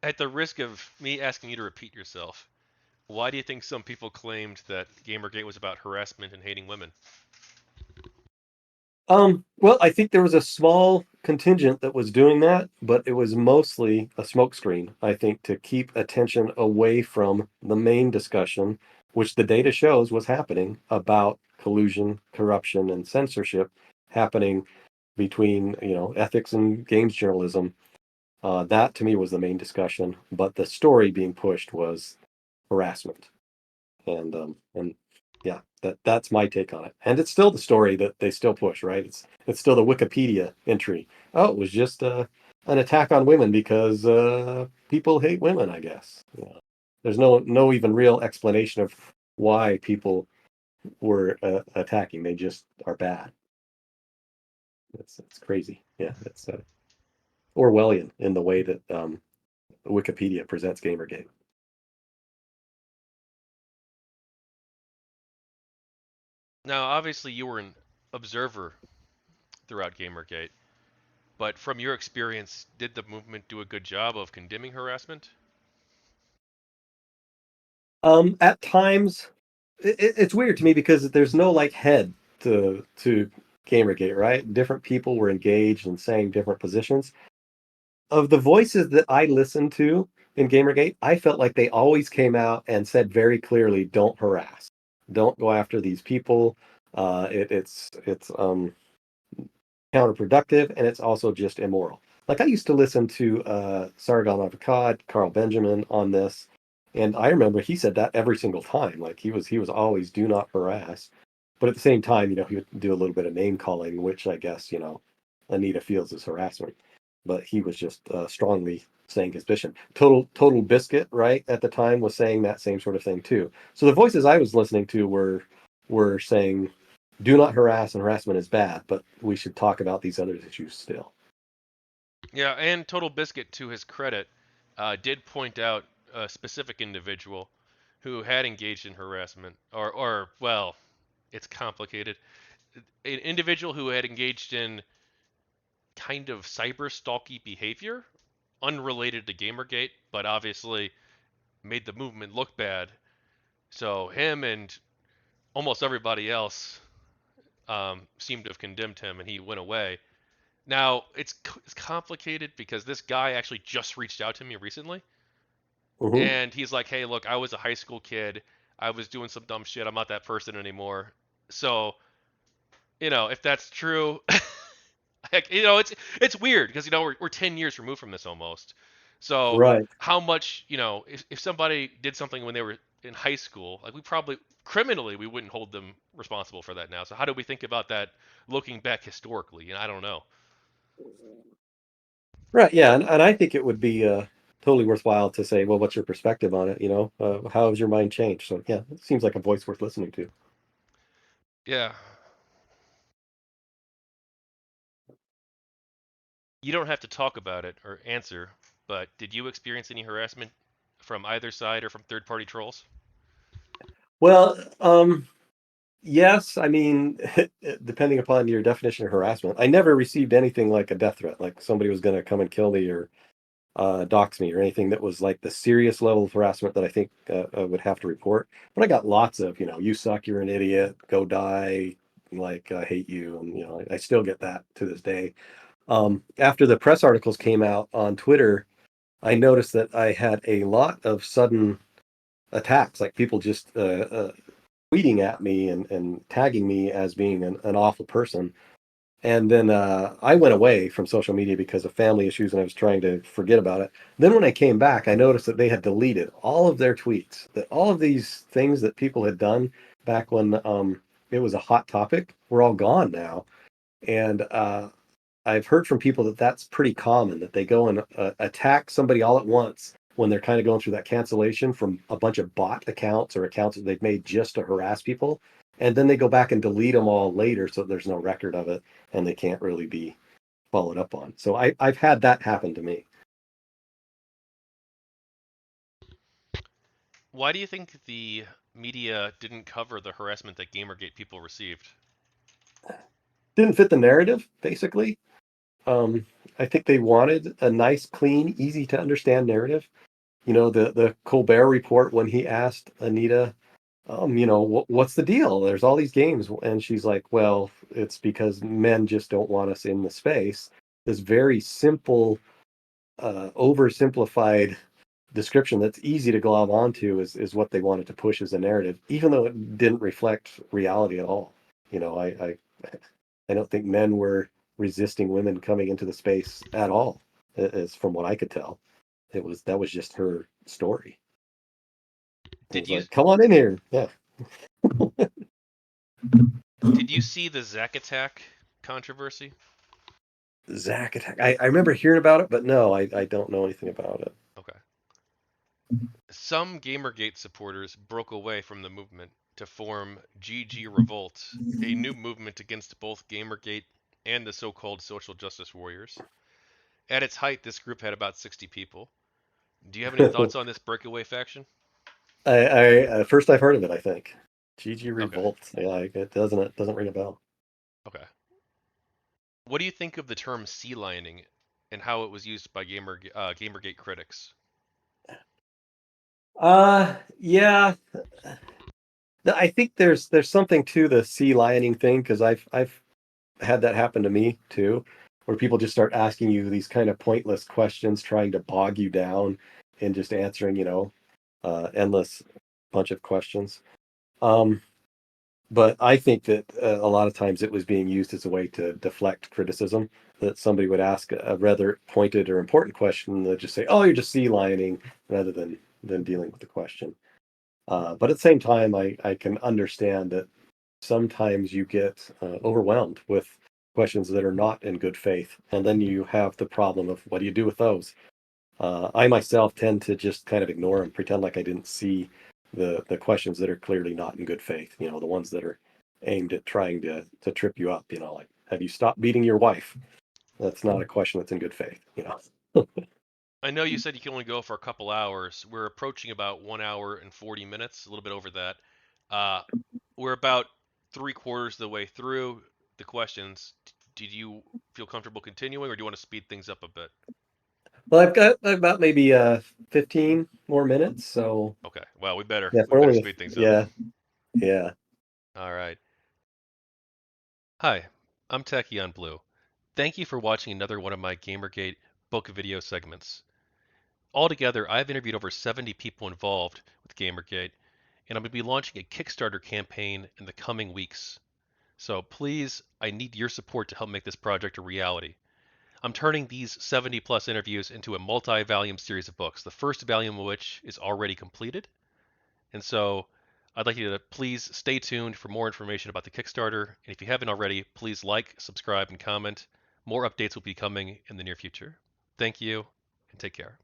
At the risk of me asking you to repeat yourself, why do you think some people claimed that GamerGate was about harassment and hating women? Well, I think there was a small contingent that was doing that, but it was mostly a smokescreen, I think, to keep attention away from the main discussion, which the data shows was happening about collusion, corruption, and censorship happening between, ethics and games journalism. That to me was the main discussion, but the story being pushed was harassment. And yeah, that's my take on it. And it's still the story that they still push, right? It's still the Wikipedia entry. Oh, it was just an attack on women because people hate women, I guess. There's no even real explanation of why people were attacking. They just are bad. It's crazy. Yeah, it's Orwellian in the way that Wikipedia presents Gamergate. Now, obviously, you were an observer throughout GamerGate, but from your experience, did the movement do a good job of condemning harassment? At times, it's weird to me because there's no like head to Gamergate, right? Different people were engaged and saying different positions. Of the voices that I listened to in Gamergate, I felt like they always came out and said very clearly, "Don't harass, don't go after these people. It's counterproductive, and it's also just immoral." Like I used to listen to Sargon Avocad, Carl Benjamin on this, and I remember he said that every single time. Like he was always do not harass, but at the same time, he would do a little bit of name calling, which I guess Anita feels is harassment. But he was just strongly saying his position. TotalBiscuit, right at the time, was saying that same sort of thing too. So the voices I was listening to were saying do not harass and harassment is bad, but we should talk about these other issues still. Yeah, and TotalBiscuit, to his credit, did point out a specific individual who had engaged in harassment, or well, it's complicated. An individual who had engaged in kind of cyber stalky behavior, unrelated to Gamergate, but obviously made the movement look bad. So him and almost everybody else seemed to have condemned him, and he went away. Now it's complicated because this guy actually just reached out to me recently, Hmm. and he's like, "Hey, look, I was a high school kid. I was doing some dumb shit. I'm not that person anymore." So if that's true, heck, it's weird because we're 10 years removed from this almost. So Right. how much if somebody did something when they were in high school, like we probably criminally we wouldn't hold them responsible for that now. So how do we think about that looking back historically? And I don't know. Right. Yeah. And I think it would be totally worthwhile to say, well, what's your perspective on it? How has your mind changed? So, yeah, it seems like a voice worth listening to. Yeah, you don't have to talk about it or answer, but did you experience any harassment from either side or from third-party trolls? Well, yes. I mean, depending upon your definition of harassment, I never received anything like a death threat, like somebody was going to come and kill me or dox me or anything that was like the serious level of harassment that I think I would have to report. But I got lots of, you suck, you're an idiot, go die, like I hate you, and I still get that to this day. After the press articles came out on Twitter, I noticed that I had a lot of sudden attacks, like people just tweeting at me and tagging me as being an awful person. And then I went away from social media because of family issues and I was trying to forget about it. Then when I came back, I noticed that they had deleted all of their tweets, that all of these things that people had done back when it was a hot topic were all gone now. And I've heard from people that that's pretty common, that they go and attack somebody all at once when they're kind of going through that cancellation from a bunch of bot accounts or accounts that they've made just to harass people. And then they go back and delete them all later so there's no record of it and they can't really be followed up on. So I've had that happen to me. Why do you think the media didn't cover the harassment that Gamergate people received? Didn't fit the narrative, basically. Um, I think they wanted a nice, clean, easy to understand narrative. The Colbert Report when he asked Anita, what's the deal? There's all these games, and she's like, well, it's because men just don't want us in the space. This very simple, oversimplified description that's easy to glob onto is what they wanted to push as a narrative, even though it didn't reflect reality at all. I don't think men were resisting women coming into the space at all, as from what I could tell. That was just her story. It Did was you like, come on in here. Yeah. did you see the Zack attack controversy? Zack Attack. I remember hearing about it, but no, I don't know anything about it. Okay. Some GamerGate supporters broke away from the movement to form GGRevolt, a new movement against both GamerGate and the so-called social justice warriors. At its height, this group had about 60 people. Do you have any thoughts on this breakaway faction? First I've heard of it, I think. GG Okay. Revolt. Yeah, it doesn't ring a bell. Okay. What do you think of the term sea lining and how it was used by GamerGate critics? Yeah. I think there's something to the sea lioning thing because I've had that happen to me too, where people just start asking you these kind of pointless questions, trying to bog you down and just answering, endless bunch of questions. Um, but I think that a lot of times it was being used as a way to deflect criticism. That somebody would ask a rather pointed or important question, and they'll just say, "Oh, you're just sea lioning," rather than dealing with the question. But at the same time, I can understand that sometimes you get overwhelmed with questions that are not in good faith, and then you have the problem of what do you do with those? I myself tend to just kind of ignore and pretend like I didn't see the questions that are clearly not in good faith. The ones that are aimed at trying to trip you up. Like, have you stopped beating your wife? That's not a question that's in good faith. I know you said you can only go for a couple hours. We're approaching about 1 hour and 40 minutes, a little bit over that. Uh, we're about three-quarters of the way through the questions. Did you feel comfortable continuing, or do you want to speed things up a bit? Well, I've got about maybe 15 more minutes, so Okay. Well, we better yeah, we better speed things up. yeah, yeah. All right. Hi, I'm Tachyon Blue. Thank you for watching another one of my GamerGate book video segments. Altogether, I've interviewed over 70 people involved with GamerGate, and I'm going to be launching a Kickstarter campaign in the coming weeks. So please, I need your support to help make this project a reality. I'm turning these 70 plus interviews into a multi volume series of books, the first volume of which is already completed. And so I'd like you to please stay tuned for more information about the Kickstarter. And if you haven't already, please like, subscribe, and comment. More updates will be coming in the near future. Thank you, and take care.